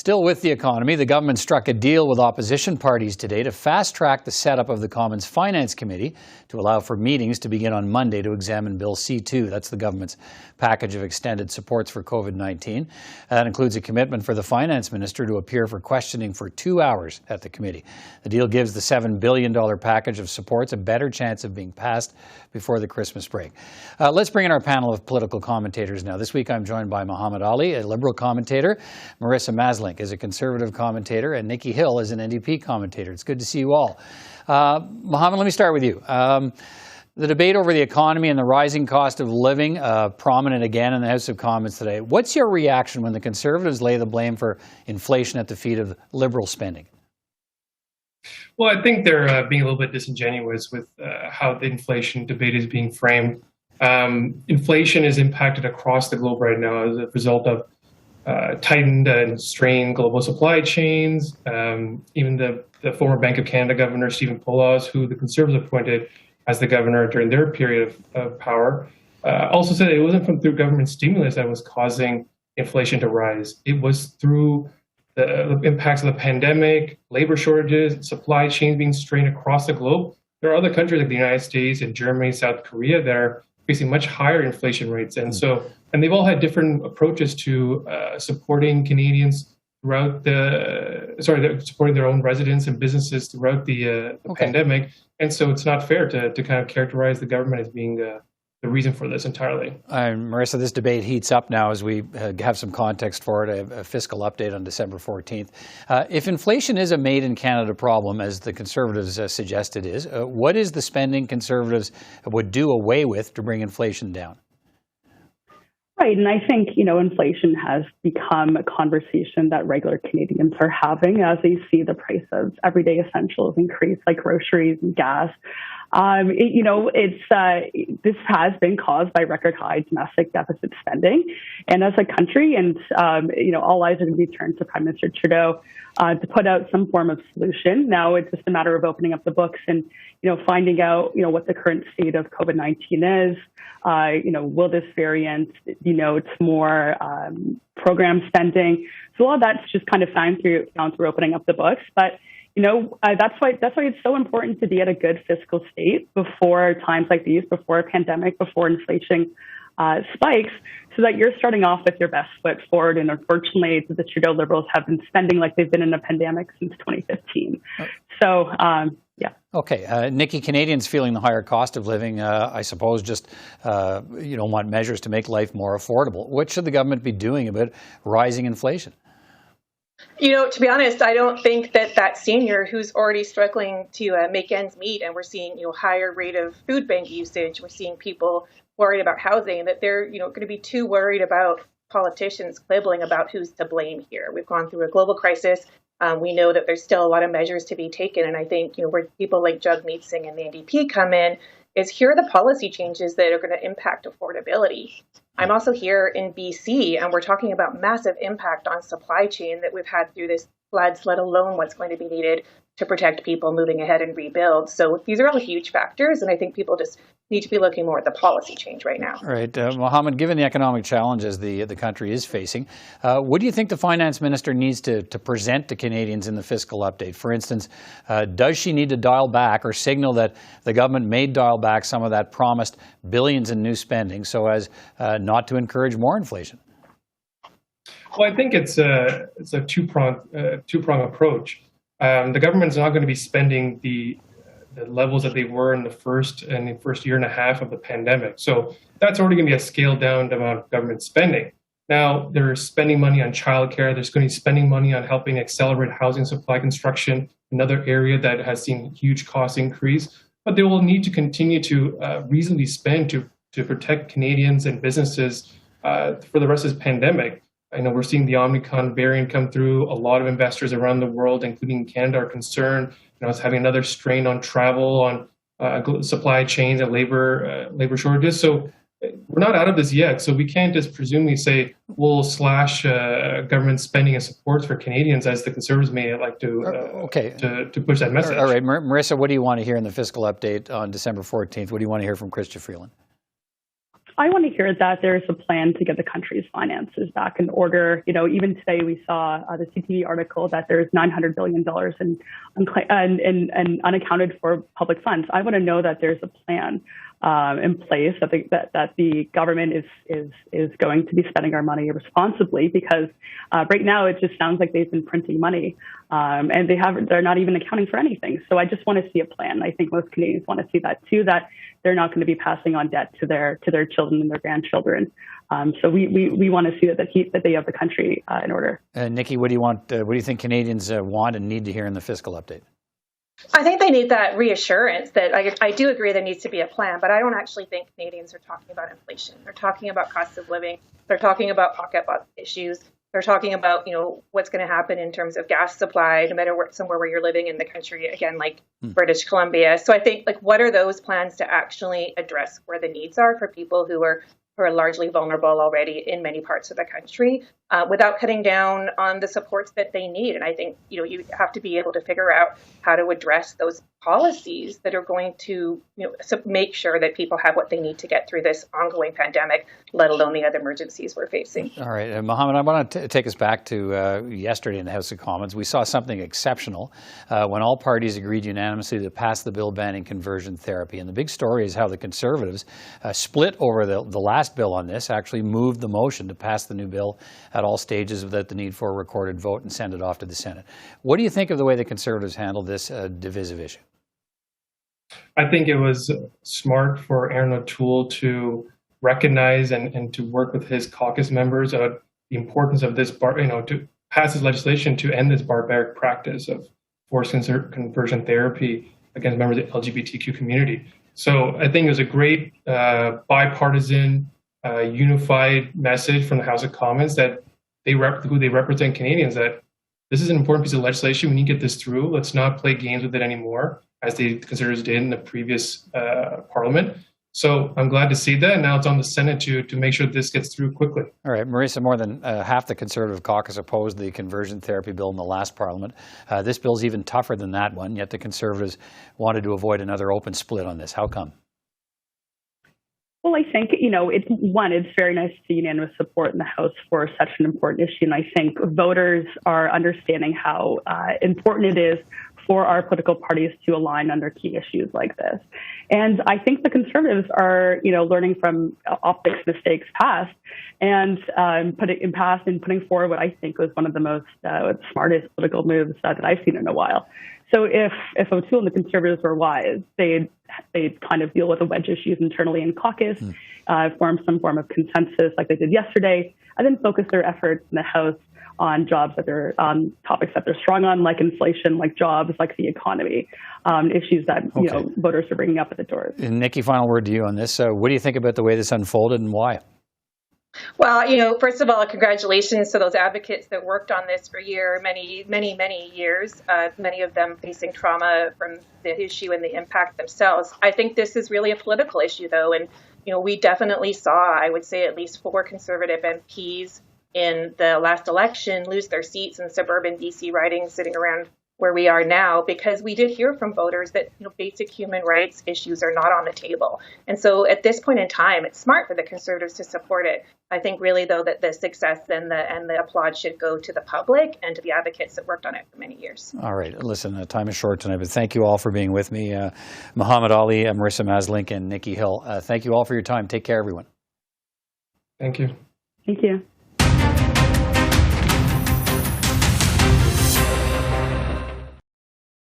Still with the economy, the government struck a deal with opposition parties today to fast-track the setup of the Commons Finance Committee to allow for meetings to begin on Monday to examine Bill C-2. That's the government's package of extended supports for COVID-19. That includes a commitment for the finance minister to appear for questioning for 2 hours at the committee. The deal gives the $7 billion package of supports a better chance of being passed before the Christmas break. Let's bring in our panel of political commentators now. This week I'm joined by Muhammad Ali, a Liberal commentator, Marisa Maslink is a Conservative commentator, and Nikki Hill is an NDP commentator. It's good to see you all. Muhammad, let me start with you. The debate over the economy and the rising cost of living, prominent again in the House of Commons today. What's your reaction when the Conservatives lay the blame for inflation at the feet of Liberal spending? Well, I think they're being a little bit disingenuous with how the inflation debate is being framed. Inflation is impacted across the globe right now as a result of tightened and strained global supply chains. Even the former Bank of Canada Governor, Stephen Poloz, who the Conservatives appointed as the governor during their period of power, also said it wasn't through government stimulus that was causing inflation to rise. It was through the impacts of the pandemic, labor shortages, supply chains being strained across the globe. There are other countries like the United States and Germany, South Korea that are facing much higher inflation rates. And they've all had different approaches to supporting Canadians throughout supporting their own residents and businesses throughout the pandemic. And so it's not fair to kind of characterize the government as being the reason for this entirely. Marisa, this debate heats up now as we have some context for it, a fiscal update on December 14th. If inflation is a made-in-Canada problem, as the Conservatives suggest it is, what is the spending Conservatives would do away with to bring inflation down? Right, and I think, inflation has become a conversation that regular Canadians are having as they see the price of everyday essentials increase, like groceries and gas. This has been caused by record high domestic deficit spending. And as a country, all eyes are going to be turned to Prime Minister Trudeau to put out some form of solution. Now it's just a matter of opening up the books and, finding out, what the current state of COVID-19 is. Will this variant, it's more program spending. So all that's just kind of found through opening up the books. But that's why it's so important to be at a good fiscal state before times like these, before a pandemic, before inflation spikes, so that you're starting off with your best foot forward. And unfortunately, the Trudeau Liberals have been spending like they've been in a pandemic since 2015. So, yeah. Okay. Nikki, Canadians feeling the higher cost of living, I suppose, just want measures to make life more affordable. What should the government be doing about rising inflation? To be honest, I don't think that senior who's already struggling to make ends meet, and we're seeing, higher rate of food bank usage, we're seeing people worried about housing, that they're, going to be too worried about politicians quibbling about who's to blame here. We've gone through a global crisis. We know that there's still a lot of measures to be taken. And I think, where people like Jagmeet Singh and the NDP come in is here are the policy changes that are going to impact affordability. I'm also here in BC, and we're talking about massive impact on supply chain that we've had through this floods, let alone what's going to be needed to protect people moving ahead and rebuild. So these are all huge factors, and I think people just need to be looking more at the policy change right now. All right. Mohammed, given the economic challenges the country is facing, what do you think the finance minister needs to present to Canadians in the fiscal update? For instance, does she need to dial back or signal that the government may dial back some of that promised billions in new spending so as not to encourage more inflation? Well, I think it's a two-prong approach. The government's not going to be spending the levels that they were in the first year and a half of the pandemic. So that's already going to be a scaled down amount of government spending. Now they're spending money on childcare. There's going to be spending money on helping accelerate housing supply construction, another area that has seen huge cost increase. But they will need to continue to reasonably spend to protect Canadians and businesses for the rest of this pandemic. I know we're seeing the Omicron variant come through. A lot of investors around the world, including Canada, are concerned. It's having another strain on travel, on supply chains and labor shortages. So we're not out of this yet. So we can't just presumably say we'll slash government spending and supports for Canadians, as the Conservatives may like to push that message. All right, Marisa, what do you want to hear in the fiscal update on December 14th? What do you want to hear from Chrystia Freeland? I want to hear that there's a plan to get the country's finances back in order. Even today we saw the CTV article that there's $900 billion in unaccounted for public funds. I want to know that there's a plan in place that the government is going to be spending our money responsibly, because right now it just sounds like they've been printing money and they're not even accounting for anything. So I just want to see a plan. I think most Canadians want to see that too, that they're not going to be passing on debt to their children and their grandchildren. So we want to see that they have the country in order. Nikki, what do you want? What do you think Canadians want and need to hear in the fiscal update? I think they need that reassurance that I do agree there needs to be a plan, but I don't actually think Canadians are talking about inflation. They're talking about cost of living. They're talking about pocketbook issues. They're talking about, what's going to happen in terms of gas supply, no matter somewhere where you're living in the country, again, like British Columbia. So I think, what are those plans to actually address where the needs are for people who are largely vulnerable already in many parts of the country, without cutting down on the supports that they need. And I think, you have to be able to figure out how to address those policies that are going to, make sure that people have what they need to get through this ongoing pandemic, let alone the other emergencies we're facing. All right. Mohammed, I want to take us back to yesterday in the House of Commons. We saw something exceptional when all parties agreed unanimously to pass the bill banning conversion therapy. And the big story is how the Conservatives split over the last bill on this, actually moved the motion to pass the new bill at all stages without the need for a recorded vote and send it off to the Senate. What do you think of the way the Conservatives handled this divisive issue? I think it was smart for Aaron O'Toole to recognize and to work with his caucus members the importance of this, to pass this legislation to end this barbaric practice of forced conversion therapy against members of the LGBTQ community. So I think it was a great bipartisan, unified message from the House of Commons that who they represent Canadians, that this is an important piece of legislation. We need to get this through. Let's not play games with it anymore, as the Conservatives did in the previous Parliament. So I'm glad to see that. And now it's on the Senate to make sure this gets through quickly. All right, Marisa, more than half the Conservative caucus opposed the conversion therapy bill in the last Parliament. This bill's even tougher than that one, yet the Conservatives wanted to avoid another open split on this. How come? Well, I think, it's very nice to see unanimous support in the House for such an important issue. And I think voters are understanding how important it is for our political parties to align under key issues like this. And I think the Conservatives are, learning from optics mistakes past and putting forward what I think was one of the most smartest political moves that I've seen in a while. So if O'Toole and the Conservatives were wise, they'd kind of deal with the wedge issues internally in caucus, form some form of consensus like they did yesterday, and then focus their efforts in the House on topics that they're strong on, like inflation, like jobs, like the economy, issues that voters are bringing up at the doors. And Nikki, final word to you on this. What do you think about the way this unfolded and why? Well, first of all, congratulations to those advocates that worked on this for many years, many of them facing trauma from the issue and the impact themselves. I think this is really a political issue, though. And, we definitely saw, I would say, at least 4 Conservative MPs in the last election lose their seats in suburban DC ridings sitting around where we are now, because we did hear from voters that basic human rights issues are not on the table. And so at this point in time, it's smart for the Conservatives to support it. I think really, though, that the success and the applaud should go to the public and to the advocates that worked on it for many years. All right. Listen, time is short tonight, but thank you all for being with me. Muhammad Ali, Marisa Maslink, and Nikki Hill. Thank you all for your time. Take care, everyone. Thank you. Thank you.